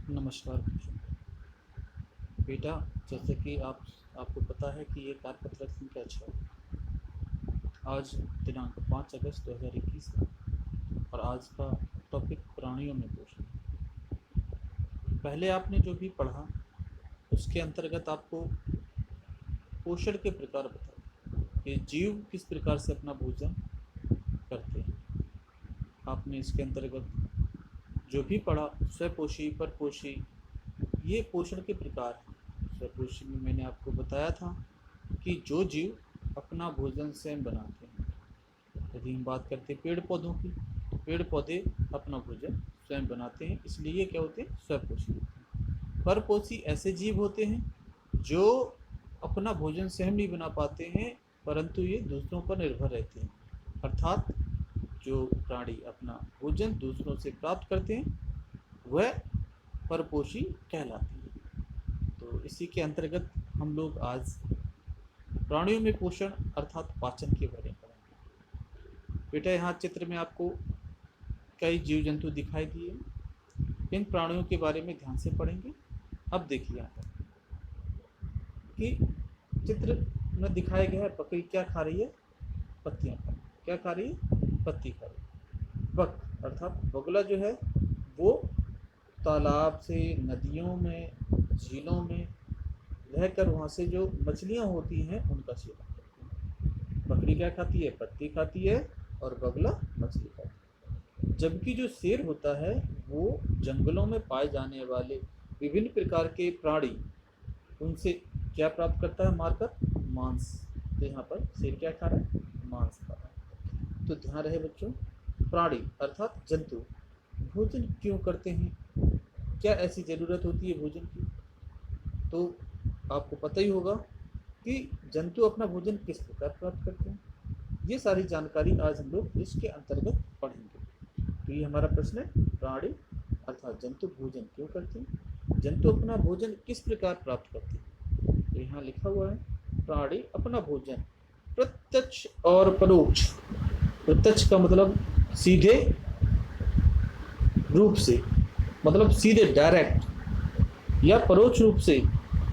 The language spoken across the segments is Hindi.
नमस्कार बच्चों। बेटा, जैसे कि आपको पता है कि ये कार्यपत्रक संख्या 6 आज दिनांक 5 अगस्त 2021 है और आज का टॉपिक प्राणियों में पोषण। पहले आपने जो भी पढ़ा उसके अंतर्गत आपको पोषण के प्रकार बताए कि जीव किस प्रकार से अपना भोजन करते हैं। आपने इसके अंतर्गत जो भी पढ़ा स्वपोषी, परपोषी, ये पोषण के प्रकार हैं। स्वपोषी में मैंने आपको बताया था कि जो जीव अपना भोजन स्वयं बनाते हैं। यदि हम बात करते हैं पेड़ पौधों की, तो पेड़ पौधे अपना भोजन स्वयं बनाते हैं, इसलिए ये क्या होते हैं, स्वपोषी होते हैं। परपोषी ऐसे जीव होते हैं जो अपना भोजन स्वयं नहीं बना पाते हैं, परंतु ये दूसरों पर निर्भर रहते हैं। अर्थात जो प्राणी अपना भोजन दूसरों से प्राप्त करते हैं वह परपोषी कहलाते हैं। तो इसी के अंतर्गत हम लोग आज प्राणियों में पोषण अर्थात पाचन के बारे में पढ़ेंगे। बेटा, यहाँ चित्र में आपको कई जीव जंतु दिखाई दिए, इन प्राणियों के बारे में ध्यान से पढ़ेंगे। अब देखिए यहाँ पर कि चित्र में दिखाया गया है बकरी क्या खा रही है, पत्तियाँ खा रही है। क्या खा रही है, पत्ती खा रही है। बक अर्थात बगुला जो है वो तालाब से, नदियों में, झीलों में रहकर वहाँ से जो मछलियाँ होती हैं उनका सेवन करती है। बकरी क्या खाती है, पत्ती खाती है, और बगुला मछली खाती है। जबकि जो शेर होता है वो जंगलों में पाए जाने वाले विभिन्न प्रकार के प्राणी, उनसे क्या प्राप्त करता है, मारकर मांस। तो यहाँ पर शेर क्या खा रहा है, मांस खा रहा है। तो ध्यान रहे बच्चों, प्राणी अर्थात जंतु भोजन क्यों करते हैं, क्या ऐसी ज़रूरत होती है भोजन की। तो आपको पता ही होगा कि जंतु अपना भोजन किस प्रकार प्राप्त करते हैं। ये सारी जानकारी आज हम लोग इसके अंतर्गत पढ़ेंगे। तो ये हमारा प्रश्न है, प्राणी अर्थात जंतु भोजन क्यों करते हैं, जंतु अपना भोजन किस प्रकार प्राप्त करते हैं। तो यहाँ लिखा हुआ है, प्राणी अपना भोजन प्रत्यक्ष और परोक्ष। प्रत्यक्ष का मतलब सीधे रूप से, मतलब सीधे डायरेक्ट, या परोक्ष रूप से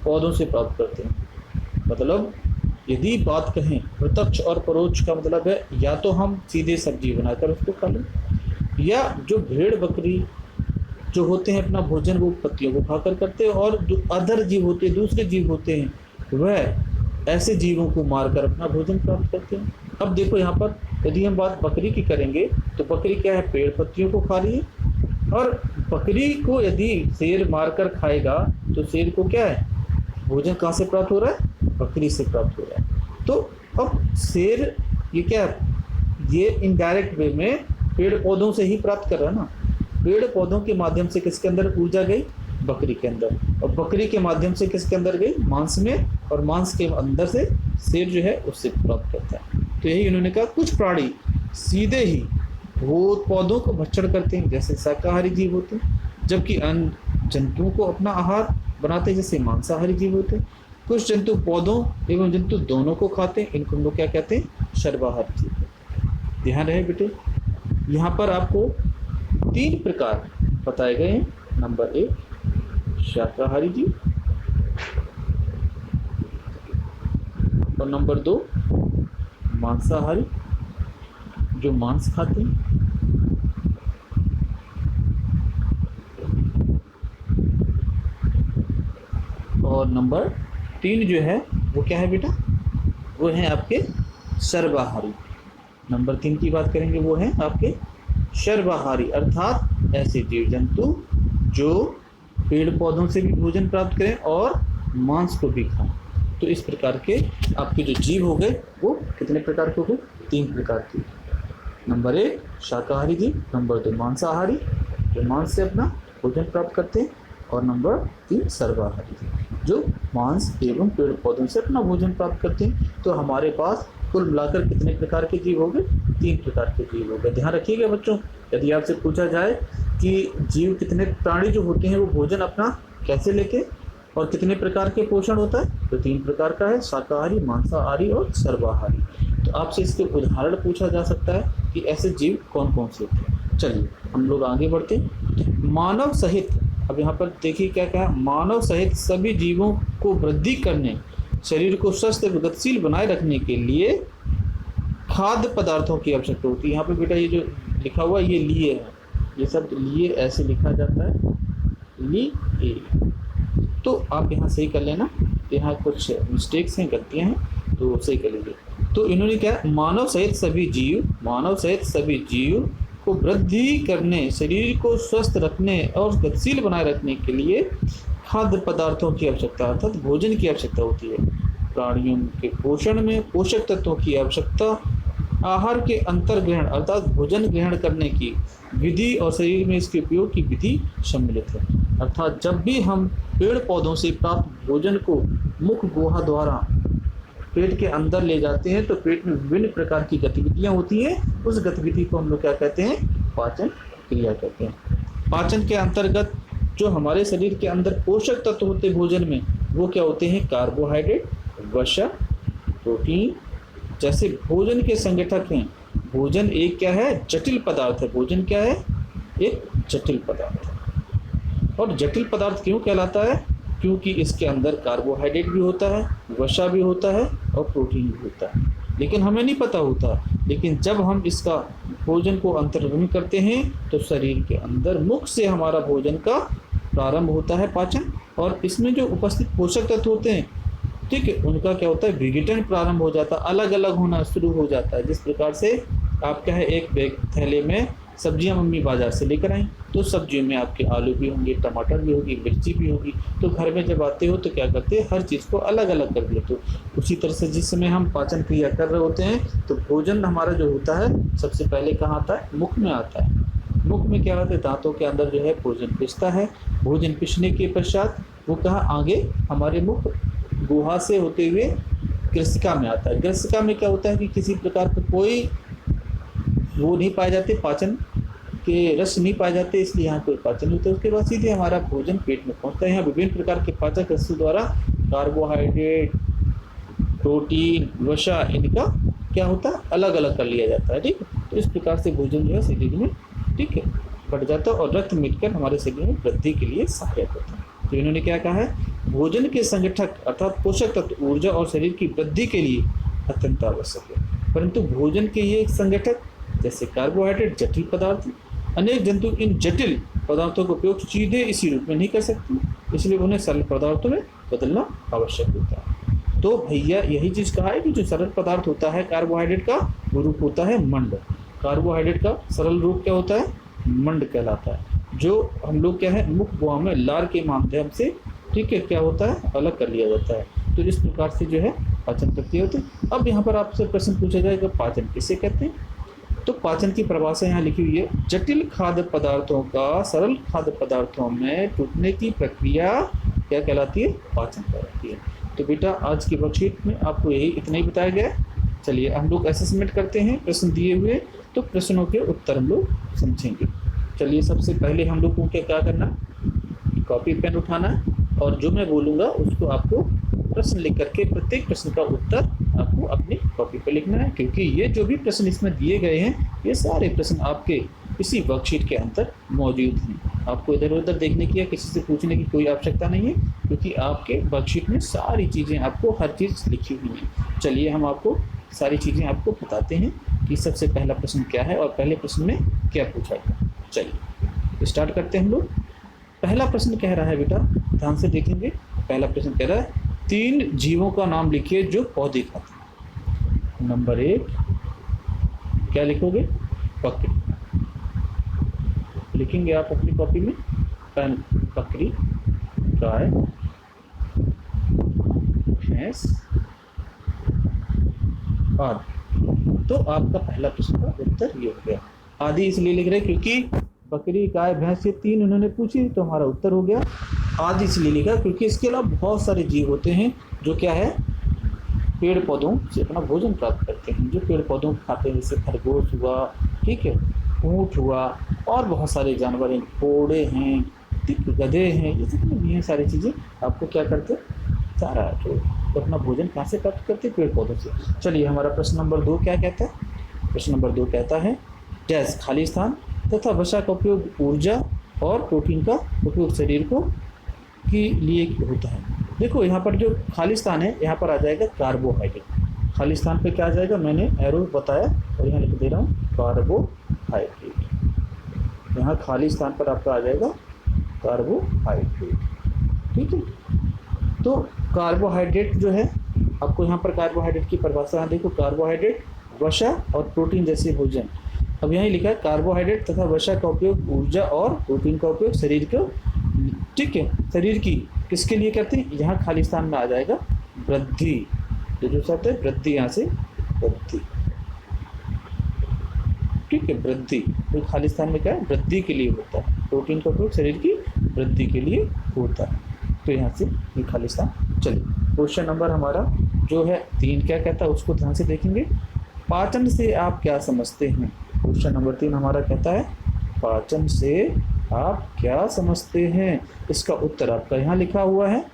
पौधों से प्राप्त करते हैं। मतलब यदि बात कहें प्रत्यक्ष और परोक्ष का मतलब है या तो हम सीधे सब्जी बनाकर उसको खा लें, या जो भेड़ बकरी जो होते हैं अपना भोजन वो पत्तियों को खाकर करते हैं, और जो अदर जीव होते हैं, दूसरे जीव होते हैं, वह ऐसे जीवों को मारकर अपना भोजन प्राप्त करते हैं। अब देखो यहाँ पर यदि हम बात बकरी की करेंगे तो बकरी क्या है, पेड़ पत्तियों को खा रही है, और बकरी को यदि शेर मारकर खाएगा तो शेर को क्या है, भोजन कहाँ से प्राप्त हो रहा है, बकरी से प्राप्त हो रहा है। तो अब शेर ये क्या है, ये इनडायरेक्ट वे में पेड़ पौधों से ही प्राप्त कर रहा है ना। पेड़ पौधों के माध्यम से किसके अंदर ऊर्जा गई, बकरी के अंदर, और बकरी के माध्यम से किसके अंदर गई, मांस में, और मांस के अंदर से शेर जो है उससे प्राप्त करता है। तो यही उन्होंने कहा, कुछ प्राणी सीधे ही वो पौधों को भक्षण करते हैं जैसे शाकाहारी जीव होते हैं, जबकि अन्य जंतुओं को अपना आहार बनाते हैं जैसे मांसाहारी जीव होते हैं। कुछ जंतु पौधों एवं जंतु दोनों को खाते हैं, इनको हम लोग क्या कहते हैं, सर्वाहारी जीव कहते हैं। ध्यान रहे बेटे, यहाँ पर आपको 3 प्रकार बताए गए हैं। नंबर 1 शाकाहारी जीव, और नंबर 2 मांसाहारी जो मांस खाते हैं, और नंबर 3 जो है वो क्या है बेटा, वो है आपके सर्वाहारी। नंबर 3 की बात करेंगे, वो है आपके सर्वाहारी, अर्थात ऐसे जीव जंतु जो पेड़ पौधों से भी भोजन प्राप्त करें और मांस को भी खाएं। तो इस प्रकार के आपके जो जीव हो गए वो कितने प्रकार के हो गए, 3 प्रकार के। नंबर 1 शाकाहारी जीव, नंबर 2 मांसाहारी जो मांस से अपना भोजन प्राप्त करते हैं, और नंबर 3 सर्वाहारी जीव जो मांस एवं पेड़ पौधों से अपना भोजन प्राप्त करते हैं। तो हमारे पास कुल मिलाकर कितने प्रकार के जीव हो गए, 3 प्रकार के जीव हो गए। ध्यान रखिएगा बच्चों, यदि आपसे पूछा जाए कि जीव कितने प्राणी जो होते हैं वो भोजन अपना कैसे लेके और कितने प्रकार के पोषण होता है, तो 3 प्रकार का है, शाकाहारी, मांसाहारी और सर्वाहारी। तो आपसे इसके उदाहरण पूछा जा सकता है कि ऐसे जीव कौन कौन से होते हैं। चलिए हम लोग आगे बढ़ते हैं। मानव सहित अब यहाँ पर देखिए क्या कहा, मानव सहित सभी जीवों को वृद्धि करने, शरीर को स्वस्थ व गतिशील बनाए रखने के लिए खाद्य पदार्थों की आवश्यकता होती है। यहाँ पे बेटा ये जो लिखा हुआ ये लिए है, ये सब लिए ऐसे लिखा जाता है, लिए। तो आप यहाँ सही कर लेना, यहाँ कुछ मिस्टेक्स हैं, गलतियाँ हैं, तो सही कर लीजिए। तो इन्होंने क्या, मानव सहित सभी जीव को वृद्धि करने, शरीर को स्वस्थ रखने और गतिशील बनाए रखने के लिए खाद्य पदार्थों की आवश्यकता अर्थात भोजन की आवश्यकता होती है। प्राणियों के पोषण में पोषक तत्वों की आवश्यकता, आहार के अंतर्ग्रहण अर्थात भोजन ग्रहण करने की विधि और शरीर में इसके उपयोग की विधि सम्मिलित है। अर्थात जब भी हम पेड़ पौधों से प्राप्त भोजन को मुख गुहा द्वारा पेट के अंदर ले जाते हैं तो पेट में विभिन्न प्रकार की गतिविधियां होती हैं, उस गतिविधि को हम लोग क्या कहते हैं, पाचन क्रिया कहते हैं। पाचन के अंतर्गत जो हमारे शरीर के अंदर पोषक तत्व होते हैं भोजन में, वो क्या होते हैं, कार्बोहाइड्रेट, वसा, प्रोटीन। जैसे भोजन के संगठक हैं, भोजन एक क्या है, जटिल पदार्थ है। भोजन क्या है, एक जटिल पदार्थ। और जटिल पदार्थ क्यों कहलाता है, क्योंकि इसके अंदर कार्बोहाइड्रेट भी होता है, वसा भी होता है और प्रोटीन भी होता है, लेकिन हमें नहीं पता होता। लेकिन जब हम इसका भोजन को अंतर्ग्रहण करते हैं तो शरीर के अंदर मुख से हमारा भोजन का प्रारंभ होता है पाचन, और इसमें जो उपस्थित पोषक तत्व होते हैं, ठीक है, उनका क्या होता है, विघटन प्रारंभ हो जाता है, अलग अलग होना शुरू हो जाता है। जिस प्रकार से आप क्या है, एक बैग थैले में सब्जियां मम्मी बाजार से लेकर आई, तो सब्जियों में आपके आलू भी होंगे, टमाटर भी होगी, मिर्ची भी होगी। तो घर में जब आते हो तो क्या करते हैं, हर चीज़ को अलग अलग कर लेते हो। उसी तरह से जिस समय हम पाचन क्रिया कर रहे होते हैं तो भोजन हमारा जो होता है सबसे पहले कहाँ आता है, मुख में आता है। मुख में क्या होता है, दांतों के अंदर जो है भोजन पिसता है। भोजन पिसने के पश्चात वो कहाँ, आगे हमारे मुख गुहा से होते हुए कृषिका में आता है। कृषिका में क्या होता है कि किसी प्रकार का कोई वो नहीं पाए जाते, पाचन के रस नहीं पाए जाते, इसलिए यहाँ कोई पाचन नहीं होता। उसके बाद सीधे हमारा भोजन पेट में पहुँचता है। यहाँ विभिन्न प्रकार के पाचक रसों द्वारा कार्बोहाइड्रेट, प्रोटीन, वसा, इनका क्या होता है, अलग अलग कर लिया जाता है। ठीक है, तो इस प्रकार से भोजन जो है शरीर में, ठीक है, बढ़ जाता है और रक्त मिलकर हमारे शरीर में वृद्धि के लिए सहायक होता है। तो इन्होंने क्या कहा है, भोजन के संगठक अर्थात पोषक तत्व ऊर्जा और शरीर की वृद्धि के लिए अत्यंत आवश्यक है। परंतु भोजन के ये संगठक जैसे कार्बोहाइड्रेट जटिल पदार्थ, अनेक जंतु इन जटिल पदार्थों का उपयोग सीधे इसी रूप में नहीं कर सकते, इसलिए उन्हें सरल पदार्थों में बदलना आवश्यक होता है। तो भैया यही चीज़ कहा है कि जो सरल पदार्थ होता है कार्बोहाइड्रेट का, वो रूप होता है मंड। कार्बोहाइड्रेट का सरल रूप क्या होता है, मंड कहलाता है, जो हम लोग क्या है, मुख गुहा में लार के माध्यम से, ठीक है, क्या होता है, अलग कर लिया जाता है। तो इस प्रकार से जो है पाचन प्रक्रिया होती है। अब यहाँ पर आपसे प्रश्न पूछा जाएगा, पाचन किसे कहते हैं? तो पाचन की परिभाषा यहाँ लिखी हुई है, जटिल खाद्य पदार्थों का सरल खाद्य पदार्थों में टूटने की प्रक्रिया क्या कहलाती है, पाचन कहलाती है। तो बेटा आज की वर्कशीट में आपको यही इतना ही बताया गया। चलिए हम लोग असेसमेंट करते हैं, प्रश्न दिए हुए, तो प्रश्नों के उत्तर हम लोग समझेंगे। चलिए सबसे पहले हम लोग को क्या करना, कॉपी पेन उठाना है और जो मैं बोलूँगा उसको आपको प्रश्न लिख करके प्रत्येक प्रश्न का उत्तर आपको अपनी कॉपी पर लिखना है, क्योंकि ये जो भी प्रश्न इसमें दिए गए हैं ये सारे प्रश्न आपके इसी वर्कशीट के अंदर मौजूद हैं। आपको इधर उधर देखने की या किसी से पूछने की कोई आवश्यकता नहीं है, क्योंकि आपके वर्कशीट में सारी चीज़ें आपको हर चीज़ लिखी हुई हैं। चलिए हम आपको सारी चीज़ें आपको बताते हैं कि सबसे पहला प्रश्न क्या है और पहले प्रश्न में क्या पूछा गया। चलिए स्टार्ट करते हैं हम लोग। पहला प्रश्न कह रहा है बेटा, ध्यान से देखेंगे। पहला प्रश्न कह रहा है, 3 जीवों का नाम लिखिए जो पौधे खाते हैं। नंबर 1 क्या लिखोगे, बकरी लिखेंगे आप अपनी कॉपी में, पेन, बकरी, गाय, भैंस आदि। तो आपका पहला प्रश्न का उत्तर ये हो गया। आदि इसलिए लिख रहे क्योंकि बकरी, गाय, भैंस ये 3 उन्होंने पूछी तो हमारा उत्तर हो गया। आदि इसलिए लिखा क्योंकि इसके अलावा बहुत सारे जीव होते हैं जो क्या है, पेड़ पौधों से अपना भोजन प्राप्त करते हैं, जो पेड़ पौधों को खाते हैं, जैसे खरगोश हुआ, ठीक है, ऊँट हुआ और बहुत सारे जानवर हैं, घोड़े हैं, ठीक, गधे हैं, ये जितने भी हैं सारी चीज़ें आपको क्या करते हैं, सारा तो अपना भोजन कहाँ से प्राप्त करते हैं, पेड़ पौधों से। चलिए हमारा प्रश्न नंबर 2 क्या कहता है। प्रश्न नंबर 2 कहता है, डैश खाली स्थान तथा वसा का उपयोग ऊर्जा और प्रोटीन का उपयोग शरीर को के लिए होता है। देखो यहाँ पर जो खाली स्थान है, यहाँ पर आ जाएगा कार्बोहाइड्रेट। खाली स्थान पे क्या आ जाएगा, मैंने एरो बताया और यहाँ लिख दे रहा हूँ कार्बोहाइड्रेट। यहाँ खाली स्थान पर आपका आ जाएगा कार्बोहाइड्रेट। ठीक है, तो कार्बोहाइड्रेट जो है आपको यहाँ पर कार्बोहाइड्रेट की परिभाषा देखो, कार्बोहाइड्रेट वसा और प्रोटीन जैसे भोजन। अब यहाँ लिखा है कार्बोहाइड्रेट तथा वसा का उपयोग ऊर्जा और प्रोटीन का उपयोग शरीर को, ठीक है, शरीर की किसके लिए करते हैं, यहाँ खाली स्थान में आ जाएगा वृद्धि। जो शब्द है वृद्धि, यहाँ से वृद्धि, ठीक है, वृद्धि। तो खाली स्थान में क्या है, वृद्धि के लिए होता है। प्रोटीन का उपयोग शरीर की वृद्धि के लिए होता है। तो यहाँ से ये खाली स्थान। चलिए क्वेश्चन नंबर हमारा जो है 3 क्या कहता है उसको ध्यान से देखेंगे। पाचन से आप क्या समझते हैं। क्वेश्चन नंबर 3 हमारा कहता है पाचन से आप क्या समझते हैं। इसका उत्तर आपका यहाँ लिखा हुआ है,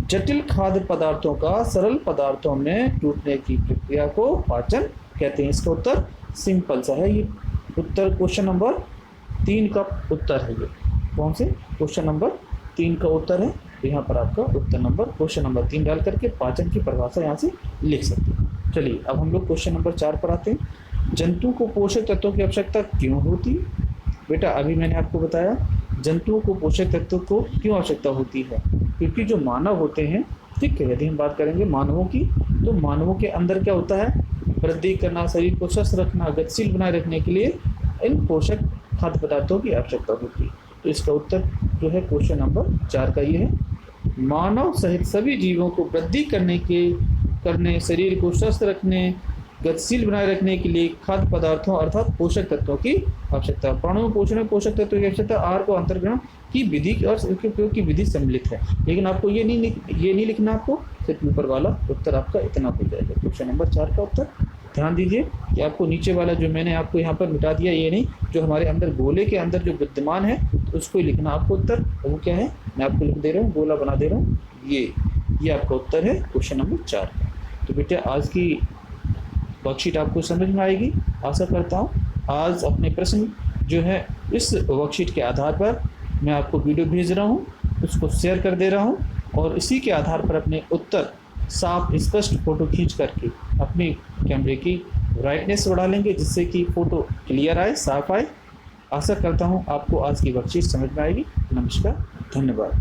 जटिल खाद्य पदार्थों का सरल पदार्थों में टूटने की प्रक्रिया को पाचन कहते हैं। इसका उत्तर सिंपल सा है, ये उत्तर क्वेश्चन नंबर 3 का उत्तर है। ये कौन से क्वेश्चन नंबर 3 का उत्तर है। तो यहाँ पर आपका उत्तर नंबर क्वेश्चन नंबर 3 डाल करके पाचन की परिभाषा यहाँ से लिख सकते हैं। चलिए अब हम लोग क्वेश्चन नंबर 4 पर आते हैं। जंतु को पोषक तत्वों की आवश्यकता क्यों होती है। बेटा अभी मैंने आपको बताया जंतुओं को पोषक तत्वों को क्यों आवश्यकता होती है, क्योंकि जो मानव होते हैं, ठीक है, यदि हम बात करेंगे मानवों की, तो मानवों के अंदर क्या होता है, वृद्धि करना, शरीर को स्वस्थ रखना, गतिशील बनाए रखने के लिए इन पोषक खाद्य पदार्थों की आवश्यकता होती है। तो इसका उत्तर जो है क्वेश्चन नंबर 4 का ये है, मानव सहित सभी जीवों को वृद्धि करने, शरीर को स्वस्थ रखने, गतिशील बनाए रखने के लिए खाद्य पदार्थों अर्थात पोषक तत्वों की आवश्यकता। प्राणियों पोषण में पोषक तत्वों की आवश्यकता आहार को अंतर्ग्रहण की विधि और उसके उपयोग की विधि सम्मिलित है। लेकिन आपको ये नहीं लिखना, आपको सिर्फ ऊपर वाला उत्तर आपका इतना हो जाएगा। क्वेश्चन नंबर 4 का उत्तर ध्यान दीजिए कि आपको नीचे वाला जो मैंने आपको यहाँ पर मिटा दिया, ये नहीं, जो हमारे अंदर गोले के अंदर जो विद्यमान है तो उसको ही लिखना आपको उत्तर। वो क्या है, मैं आपको लिख दे रहा हूँ, गोला बना दे रहा हूँ, ये आपका उत्तर है क्वेश्चन नंबर 4। तो बेटा आज की वर्कशीट आपको समझ में आएगी, आशा करता हूँ। आज अपने प्रश्न जो है इस वर्कशीट के आधार पर मैं आपको वीडियो भेज रहा हूँ, उसको शेयर कर दे रहा हूँ और इसी के आधार पर अपने उत्तर साफ स्पष्ट फ़ोटो खींच करके अपने कैमरे की ब्राइटनेस बढ़ा लेंगे, जिससे कि फ़ोटो क्लियर आए, साफ आए। आशा करता हूँ आपको आज की वर्कशीट समझ में आएगी। नमस्कार, धन्यवाद।